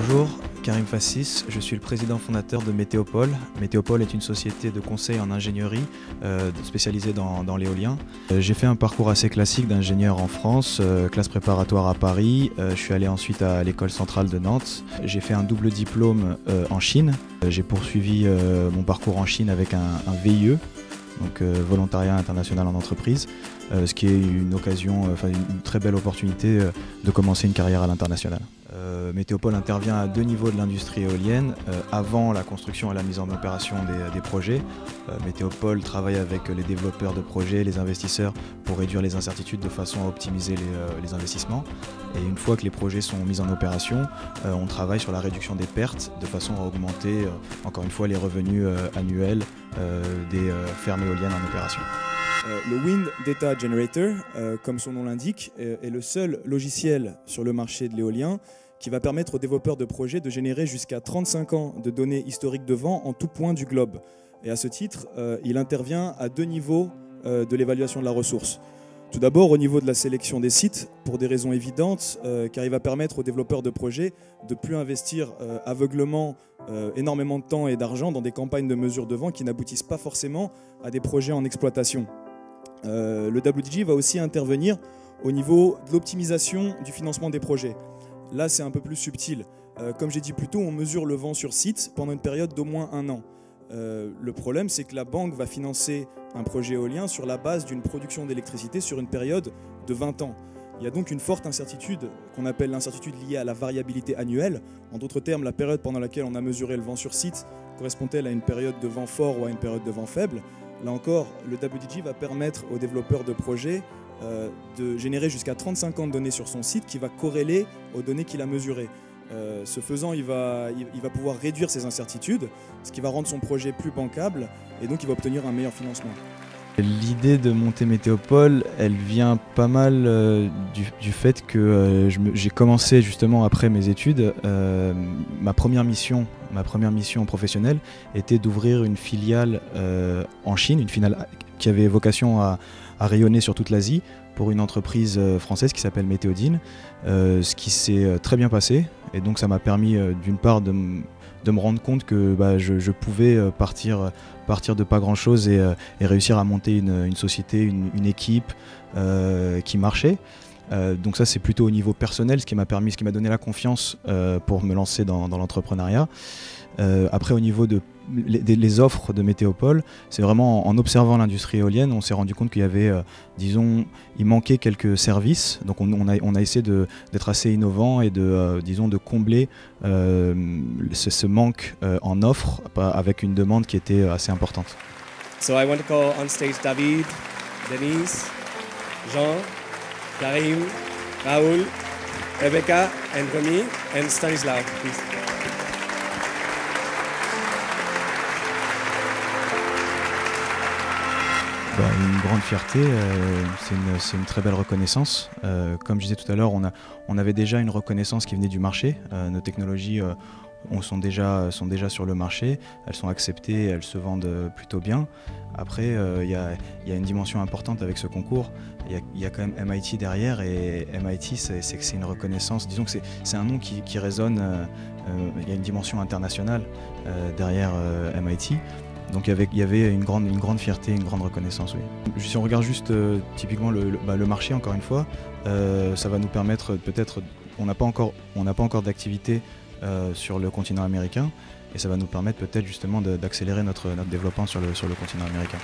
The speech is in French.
Bonjour, Karim Fassis, je suis le président fondateur de Météopole. Météopole est une société de conseil en ingénierie spécialisée dans l'éolien. J'ai fait un parcours assez classique d'ingénieur en France, classe préparatoire à Paris. Je suis allé ensuite à l'école centrale de Nantes. J'ai fait un double diplôme en Chine. J'ai poursuivi mon parcours en Chine avec un VIE. Donc volontariat international en entreprise, ce qui est une occasion, une très belle opportunité de commencer une carrière à l'international. Météopole intervient à deux niveaux de l'industrie éolienne, avant la construction et la mise en opération des projets. Météopole travaille avec les développeurs de projets, les investisseurs pour réduire les incertitudes de façon à optimiser les investissements. Et une fois que les projets sont mis en opération, on travaille sur la réduction des pertes de façon à augmenter encore une fois les revenus annuels des fermes éoliennes en opération. Le Wind Data Generator, comme son nom l'indique, est le seul logiciel sur le marché de l'éolien qui va permettre aux développeurs de projets de générer jusqu'à 35 ans de données historiques de vent en tout point du globe. Et à ce titre, il intervient à deux niveaux de l'évaluation de la ressource. Tout d'abord au niveau de la sélection des sites, pour des raisons évidentes, car il va permettre aux développeurs de projets de ne plus investir aveuglement énormément de temps et d'argent dans des campagnes de mesure de vent qui n'aboutissent pas forcément à des projets en exploitation. Le WDG va aussi intervenir au niveau de l'optimisation du financement des projets. Là, c'est un peu plus subtil. Comme j'ai dit plus tôt, on mesure le vent sur site pendant une période d'au moins 1 an. Le problème, c'est que la banque va financer un projet éolien sur la base d'une production d'électricité sur une période de 20 ans. Il y a donc une forte incertitude qu'on appelle l'incertitude liée à la variabilité annuelle. En d'autres termes, la période pendant laquelle on a mesuré le vent sur site correspond-elle à une période de vent fort ou à une période de vent faible? Là encore, le WDG va permettre aux développeurs de projets de générer jusqu'à 35 ans de données sur son site qui va corréler aux données qu'il a mesurées. Ce faisant, il va pouvoir réduire ses incertitudes, ce qui va rendre son projet plus bancable et donc il va obtenir un meilleur financement. L'idée de monter Météopole, elle vient pas mal du fait que j'ai commencé justement après mes études. Ma première mission professionnelle était d'ouvrir une filiale en Chine, une filiale qui avait vocation à rayonner sur toute l'Asie pour une entreprise française qui s'appelle Météodine, ce qui s'est très bien passé. Et donc ça m'a permis d'une part de me rendre compte que je pouvais partir de pas grand chose et réussir à monter une société, une équipe qui marchait. Donc ça c'est plutôt au niveau personnel, ce qui m'a donné la confiance pour me lancer dans l'entrepreneuriat. Après au niveau des offres de Météopole, c'est vraiment en observant l'industrie éolienne, on s'est rendu compte qu'il y avait, il manquait quelques services. Donc on a essayé d'être assez innovant et de combler ce manque en offres avec une demande qui était assez importante. So I want to call on stage David, Denise, Jean, Karim, Raoul, Rebecca, and Remy, and Stanislav, please. Une grande fierté, c'est une très belle reconnaissance. Comme je disais tout à l'heure, on avait déjà une reconnaissance qui venait du marché. Nos technologies sont déjà sur le marché, elles sont acceptées, elles se vendent plutôt bien. Après, il y a une dimension importante avec ce concours. Il y a quand même MIT derrière, et MIT, c'est une reconnaissance. Disons que c'est un nom qui résonne. Il y a une dimension internationale derrière MIT. Donc il y avait une grande fierté, une grande reconnaissance, oui. Si on regarde juste typiquement le marché, encore une fois, ça va nous permettre peut-être, on n'a pas encore d'activité sur le continent américain, et ça va nous permettre peut-être justement d'accélérer notre développement sur le continent américain.